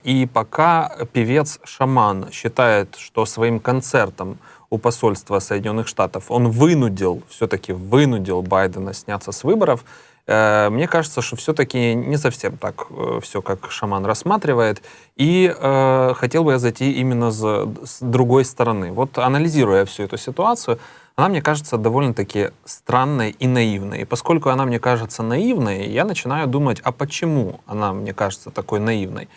И пока певец-шаман считает, что своим концертом у посольства Соединенных Штатов он все-таки вынудил Байдена сняться с выборов, мне кажется, что все-таки не совсем так все, как шаман рассматривает. И хотел бы я зайти именно с другой стороны. Вот анализируя всю эту ситуацию, она мне кажется довольно-таки странной и наивной. И поскольку она мне кажется наивной, я начинаю думать, а почему она мне кажется такой наивной?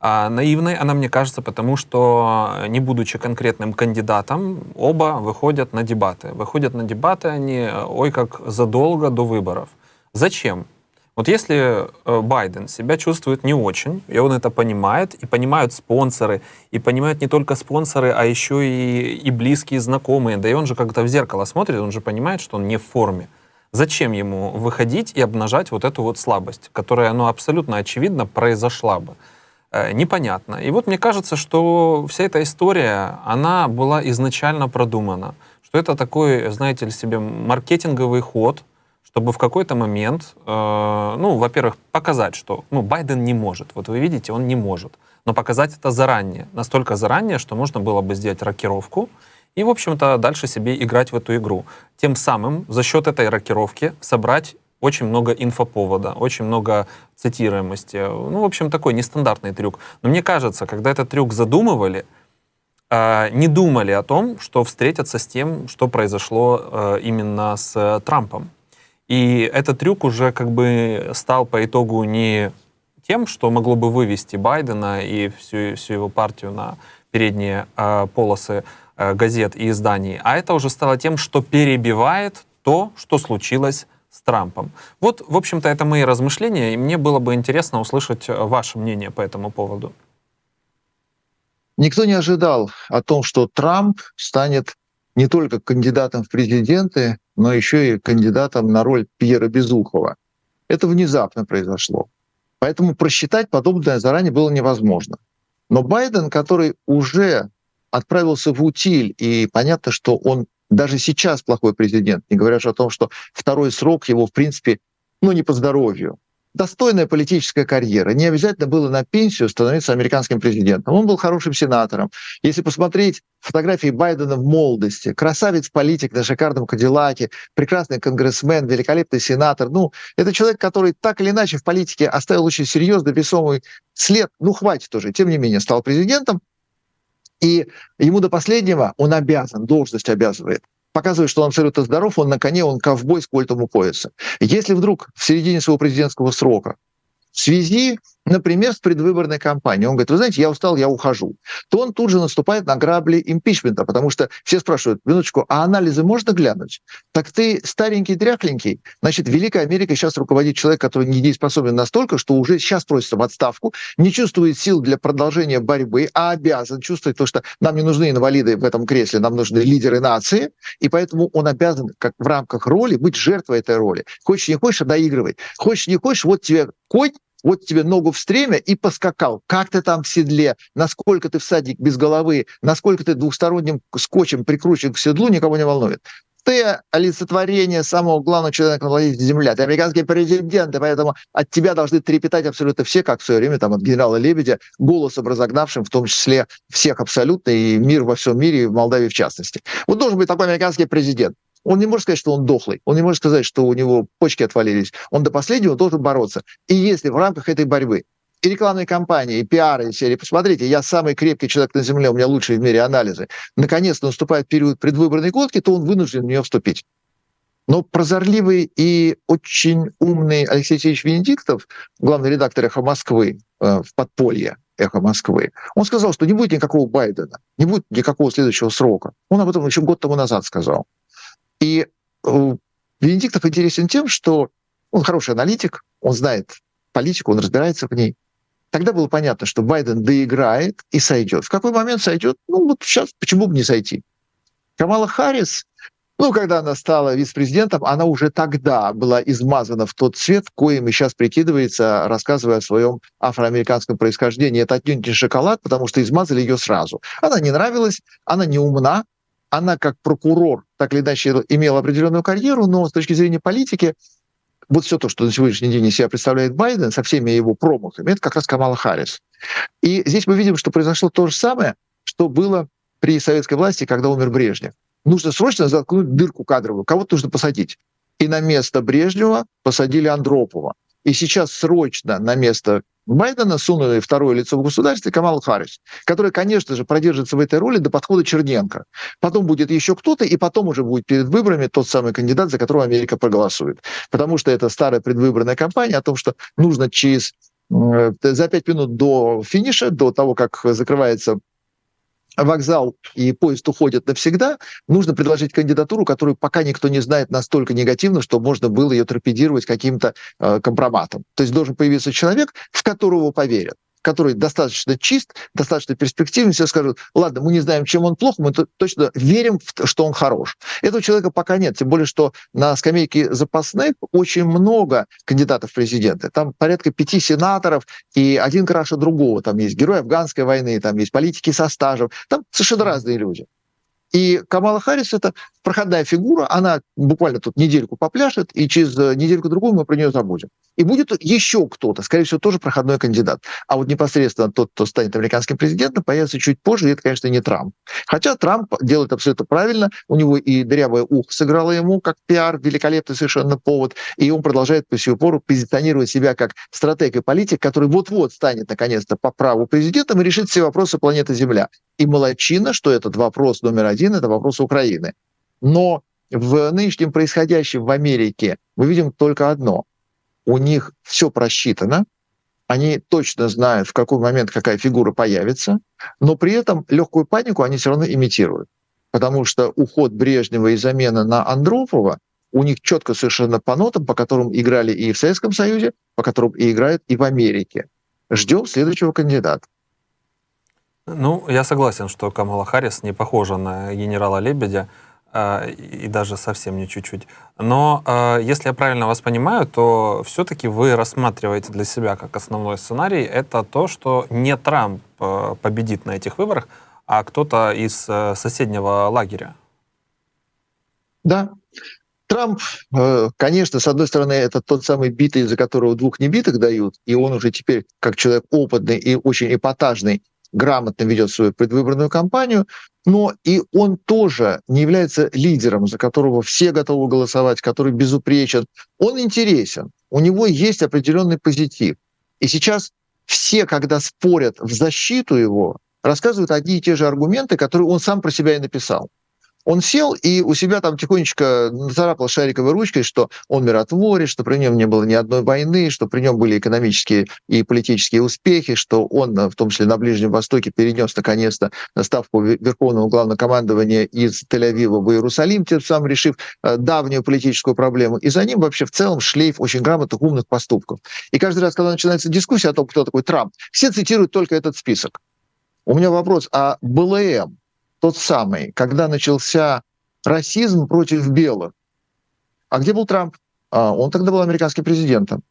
А наивной она мне кажется потому, что, не будучи конкретным кандидатом, оба выходят на дебаты. Выходят на дебаты они, ой, как задолго до выборов. Зачем? Вот если Байден себя чувствует не очень, и он это понимает, и понимают спонсоры, и понимают не только спонсоры, а еще и близкие, знакомые, да и он же как-то в зеркало смотрит, он же понимает, что он не в форме. Зачем ему выходить и обнажать вот эту вот слабость, которая, ну, абсолютно очевидно произошла бы? Непонятно. И вот мне кажется, что вся эта история, она была изначально продумана, что это такой, знаете ли, себе маркетинговый ход, чтобы в какой-то момент, ну, во-первых, показать, что, ну, Байден не может. Вот вы видите, он не может. Но показать это заранее. Настолько заранее, что можно было бы сделать рокировку и, в общем-то, дальше себе играть в эту игру. Тем самым за счет этой рокировки собрать очень много инфоповода, очень много цитируемости. Ну, в общем, такой нестандартный трюк. Но мне кажется, когда этот трюк задумывали, не думали о том, что встретятся с тем, что произошло именно с Трампом. И этот трюк уже как бы стал по итогу не тем, что могло бы вывести Байдена и всю его партию на передние полосы газет и изданий, а это уже стало тем, что перебивает то, что случилось с Трампом. Вот, в общем-то, это мои размышления, и мне было бы интересно услышать ваше мнение по этому поводу. Никто не ожидал о том, что Трамп станет не только кандидатом в президенты, но еще и кандидатом на роль Пьера Безухова. Это внезапно произошло. Поэтому просчитать подобное заранее было невозможно. Но Байден, который уже отправился в утиль, и понятно, что он даже сейчас плохой президент, не говоря же о том, что второй срок его, в принципе, ну, не по здоровью. Достойная политическая карьера. Не обязательно было на пенсию становиться американским президентом. Он был хорошим сенатором. Если посмотреть фотографии Байдена в молодости, красавец-политик на шикарном Кадиллаке, прекрасный конгрессмен, великолепный сенатор. Ну, это человек, который так или иначе в политике оставил очень серьезный, весомый след. Ну, хватит уже. Тем не менее, стал президентом. И ему до последнего он обязан, должность обязывает, показывает, что он абсолютно здоров, он на коне, он ковбой с кольтом у пояса. Если вдруг в середине своего президентского срока в связи, например, с предвыборной кампанией, он говорит, вы знаете, я устал, я ухожу, то он тут же наступает на грабли импичмента, потому что все спрашивают, минуточку, а анализы можно глянуть? Так ты старенький, дряхленький, значит, Великой Америкой сейчас руководит человек, который недееспособен настолько, что уже сейчас просится в отставку, не чувствует сил для продолжения борьбы, а обязан чувствовать, потому что нам не нужны инвалиды в этом кресле, нам нужны лидеры нации, и поэтому он обязан, как в рамках роли, быть жертвой этой роли. Хочешь не хочешь, а доигрывай. Хочешь не хочешь, вот тебе конь, вот тебе ногу в стремя и поскакал. Как ты там в седле, насколько ты всадник без головы, насколько ты двухсторонним скотчем прикручен к седлу, никого не волнует. Ты олицетворение самого главного человека на планете Земля. Ты американский президент, и поэтому от тебя должны трепетать абсолютно все, как в свое время там, от генерала Лебедя, голосом разогнавшим в том числе всех абсолютно, и мир во всем мире, и в Молдавии в частности. Вот должен быть такой американский президент. Он не может сказать, что он дохлый, он не может сказать, что у него почки отвалились. Он до последнего должен бороться. И если в рамках этой борьбы и рекламной кампании, и пиара, и серии, посмотрите, я самый крепкий человек на Земле, у меня лучшие в мире анализы, наконец-то наступает период предвыборной гонки, то он вынужден в нее вступить. Но прозорливый и очень умный Алексей Алексеевич Венедиктов, главный редактор «Эхо Москвы», в подполье «Эхо Москвы», он сказал, что не будет никакого Байдена, не будет никакого следующего срока. Он об этом еще год тому назад сказал. И Венедиктов интересен тем, что он хороший аналитик, он знает политику, он разбирается в ней. Тогда было понятно, что Байден доиграет и сойдет. В какой момент сойдет? Ну вот сейчас, почему бы не сойти? Камала Харрис, ну, когда она стала вице-президентом, она уже тогда была измазана в тот цвет, коим и сейчас прикидывается, рассказывая о своем афроамериканском происхождении. Это отнюдь не шоколад, потому что измазали ее сразу. Она не нравилась, она не умна, она как прокурор так или иначе имела определенную карьеру, но с точки зрения политики вот все то, что на сегодняшний день из себя представляет Байден со всеми его промахами, это как раз Камала Харрис. И здесь мы видим, что произошло то же самое, что было при советской власти, когда умер Брежнев. Нужно срочно заткнуть дырку кадровую, кого-то нужно посадить. И на место Брежнева посадили Андропова. И сейчас срочно на место Байдена сунули второе лицо в государстве Камалу Харрис, которая, конечно же, продержится в этой роли до подхода Черненко. Потом будет еще кто-то, и потом уже будет перед выборами тот самый кандидат, за которого Америка проголосует. Потому что это старая предвыборная кампания о том, что нужно за 5 минут до финиша, до того, как закрывается вокзал и поезд уходит навсегда, нужно предложить кандидатуру, которую пока никто не знает настолько негативно, что можно было ее торпедировать каким-то компроматом. То есть должен появиться человек, в которого поверят, который достаточно чист, достаточно перспективен, все скажут, ладно, мы не знаем, чем он плох, мы точно верим, что он хорош. Этого человека пока нет, тем более, что на скамейке запасных очень много кандидатов в президенты. Там порядка 5 сенаторов, и один краше другого. Там есть герой афганской войны, там есть политики со стажем, там совершенно разные люди. И Камала Харрис — это проходная фигура, она буквально тут недельку попляшет, и через недельку-другую мы про нее забудем. И будет еще кто-то, скорее всего, тоже проходной кандидат. А вот непосредственно тот, кто станет американским президентом, появится чуть позже, и это, конечно, не Трамп. Хотя Трамп делает абсолютно правильно, у него и дырявое ухо сыграло ему как пиар, великолепный совершенно повод, и он продолжает по сию пору позиционировать себя как стратег и политик, который вот-вот станет, наконец-то, по праву президентом и решит все вопросы планеты Земля. И молодчина, что этот вопрос номер один — это вопрос Украины. Но в нынешнем происходящем в Америке мы видим только одно. У них все просчитано, они точно знают, в какой момент какая фигура появится, но при этом легкую панику они все равно имитируют. Потому что уход Брежнева и замена на Андропова у них четко совершенно по нотам, по которым играли и в Советском Союзе, по которым и играют и в Америке. Ждем следующего кандидата. Ну, я согласен, что Камала Харрис не похожа на генерала Лебедя, и даже совсем не чуть-чуть. Но, если я правильно вас понимаю, то все-таки вы рассматриваете для себя как основной сценарий это то, что не Трамп победит на этих выборах, а кто-то из соседнего лагеря. Да, Трамп, конечно, с одной стороны, это тот самый битый, за которого двух небитых дают, и он уже теперь, как человек опытный и очень эпатажный, грамотно ведет свою предвыборную кампанию, но и он тоже не является лидером, за которого все готовы голосовать, который безупречен. Он интересен, у него есть определенный позитив. И сейчас все, когда спорят в защиту его, рассказывают одни и те же аргументы, которые он сам про себя и написал. Он сел и у себя там тихонечко нацарапал шариковой ручкой, что он миротворец, что при нем не было ни одной войны, что при нем были экономические и политические успехи, что он, в том числе на Ближнем Востоке, перенес наконец-то ставку Верховного Главнокомандования из Тель-Авива в Иерусалим, тем самым решив давнюю политическую проблему. И за ним вообще в целом шлейф очень грамотных, умных поступков. И каждый раз, когда начинается дискуссия о том, кто такой Трамп, все цитируют только этот список. У меня вопрос, а БЛМ, тот самый, когда начался расизм против белых. А где был Трамп? Он тогда был американским президентом.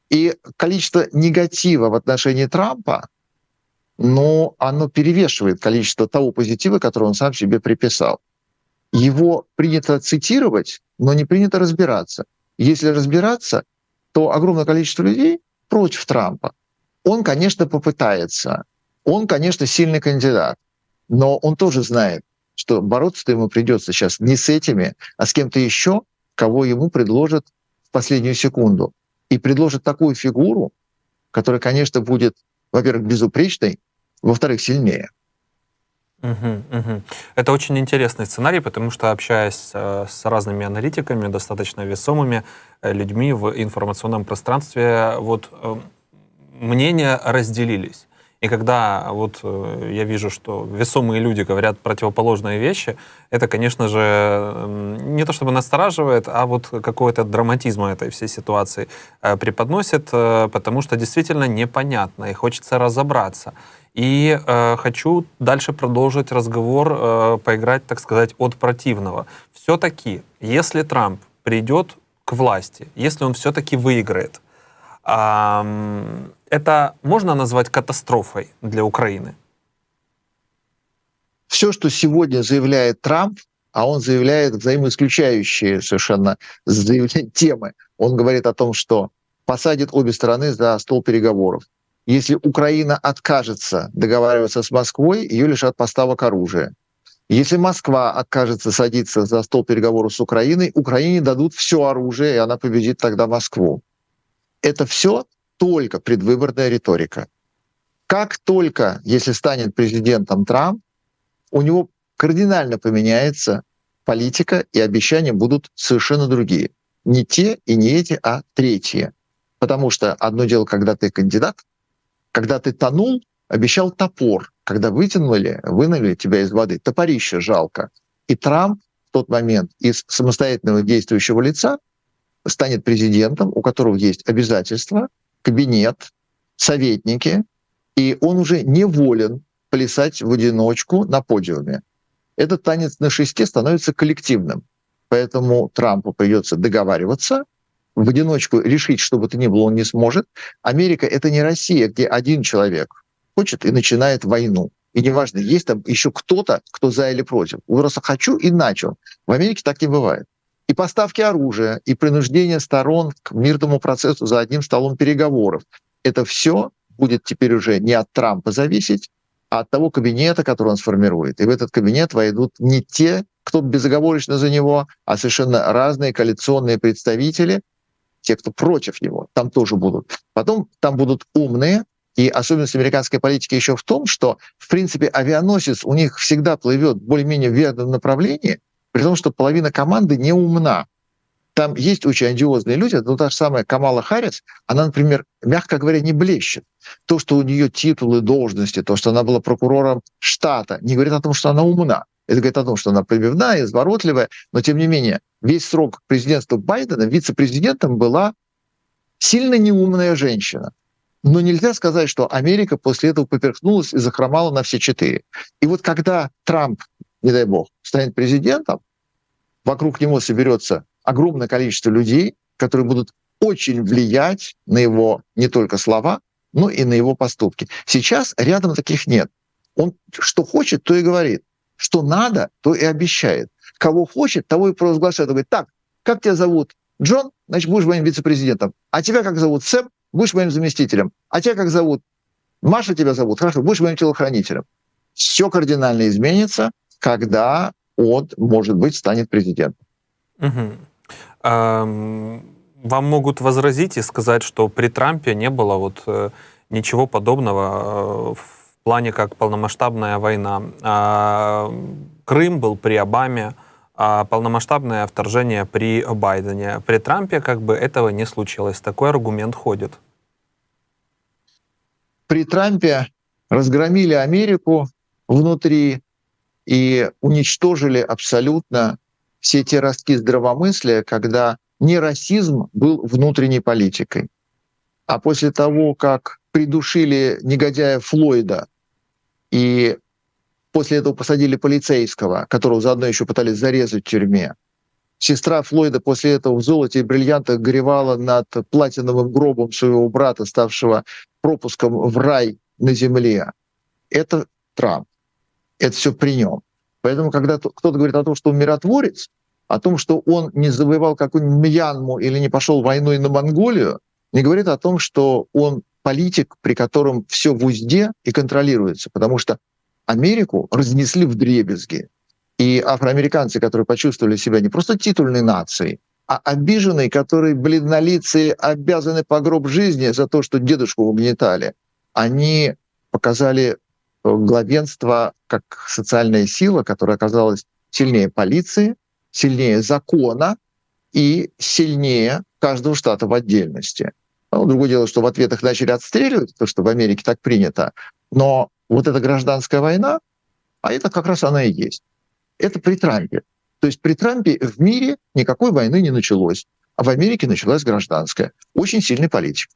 И количество негатива в отношении Трампа, но оно перевешивает количество того позитива, который он сам себе приписал. Его принято цитировать, но не принято разбираться. Если разбираться, то огромное количество людей против Трампа. Он, конечно, попытается. Он, конечно, сильный кандидат. Но он тоже знает, что бороться-то ему придется сейчас не с этими, а с кем-то еще, кого ему предложат в последнюю секунду. И предложат такую фигуру, которая, конечно, будет, во-первых, безупречной, во-вторых, сильнее. Это очень интересный сценарий, потому что, общаясь с разными аналитиками, достаточно весомыми людьми в информационном пространстве, вот мнения разделились. И когда вот я вижу, что весомые люди говорят противоположные вещи, это, конечно же, не то чтобы настораживает, а вот какой-то драматизм этой всей ситуации преподносит, потому что действительно непонятно, и хочется разобраться. И хочу дальше продолжить разговор, поиграть, так сказать, от противного. Все-таки, если Трамп придет к власти, если он все-таки выиграет, это можно назвать катастрофой для Украины? Все, что сегодня заявляет Трамп, а он заявляет взаимоисключающие совершенно темы. Он говорит о том, что посадит обе стороны за стол переговоров. Если Украина откажется договариваться с Москвой, ее лишат поставок оружия. Если Москва откажется садиться за стол переговоров с Украиной, Украине дадут все оружие, и она победит тогда Москву. Это все только предвыборная риторика. Как только, если станет президентом Трамп, у него кардинально поменяется политика, и обещания будут совершенно другие. Не те и не эти, а третьи. Потому что одно дело, когда ты кандидат, когда ты тонул, обещал топор. Когда вынули тебя из воды, топорище жалко. И Трамп в тот момент из самостоятельного действующего лица станет президентом, у которого есть обязательства, кабинет, советники, и он уже не волен плясать в одиночку на подиуме. Этот танец на шесте становится коллективным. Поэтому Трампу придется договариваться, в одиночку решить, что бы то ни было, он не сможет. Америка — это не Россия, где один человек хочет и начинает войну. И неважно, есть там еще кто-то, кто за или против. Он просто хочу и начал. В Америке так не бывает. И поставки оружия, и принуждение сторон к мирному процессу за одним столом переговоров — это все будет теперь уже не от Трампа зависеть, а от того кабинета, который он сформирует. И в этот кабинет войдут не те, кто безоговорочно за него, а совершенно разные коалиционные представители, те, кто против него, там тоже будут. Потом там будут умные, и особенность американской политики еще в том, что, в принципе, авианосец у них всегда плывет более-менее в верном направлении, при том, что половина команды не умна. Там есть очень одиозные люди, но та же самая Камала Харрис, она, например, мягко говоря, не блещет. То, что у нее титулы, должности, то, что она была прокурором штата, не говорит о том, что она умна. Это говорит о том, что она пробивная, изворотливая, но тем не менее весь срок президентства Байдена вице-президентом была сильно неумная женщина. Но нельзя сказать, что Америка после этого поперхнулась и захромала на все четыре. И вот когда Трамп, не дай бог, станет президентом, вокруг него соберется огромное количество людей, которые будут очень влиять на его не только слова, но и на его поступки. Сейчас рядом таких нет. Он что хочет, то и говорит. Что надо, то и обещает. Кого хочет, того и провозглашает. Он говорит: так, как тебя зовут? Джон? Значит, будешь моим вице-президентом. А тебя как зовут? Сэм? Будешь моим заместителем. А тебя как зовут? Маша тебя зовут? Хорошо, будешь моим телохранителем. Все кардинально изменится, когда он, может быть, станет президентом. Вам могут возразить и сказать, что при Трампе не было ничего подобного в плане как полномасштабная война. Крым был при Обаме, а полномасштабное вторжение при Байдене. При Трампе этого не случилось. Такой аргумент ходит. При Трампе разгромили Америку внутри и уничтожили абсолютно все те ростки здравомыслия, когда не расизм был внутренней политикой. А после того, как придушили негодяя Флойда, и после этого посадили полицейского, которого заодно еще пытались зарезать в тюрьме, сестра Флойда после этого в золоте и бриллиантах горевала над платиновым гробом своего брата, ставшего пропуском в рай на земле. Это Трамп. Это все при нем. Поэтому, когда кто-то говорит о том, что он миротворец, о том, что он не завоевал какую-нибудь Мьянму или не пошел войной на Монголию, не говорит о том, что он политик, при котором все в узде и контролируется. Потому что Америку разнесли вдребезги. И афроамериканцы, которые почувствовали себя не просто титульной нацией, а обиженной, которые бледнолицые обязаны по гроб жизни за то, что дедушку угнетали, они показали главенство как социальная сила, которая оказалась сильнее полиции, сильнее закона и сильнее каждого штата в отдельности. Другое дело, что в ответ их начали отстреливать, то, что в Америке так принято, но вот эта гражданская война, а это как раз она и есть. Это при Трампе. То есть при Трампе в мире никакой войны не началось, а в Америке началась гражданская. Очень сильный политик.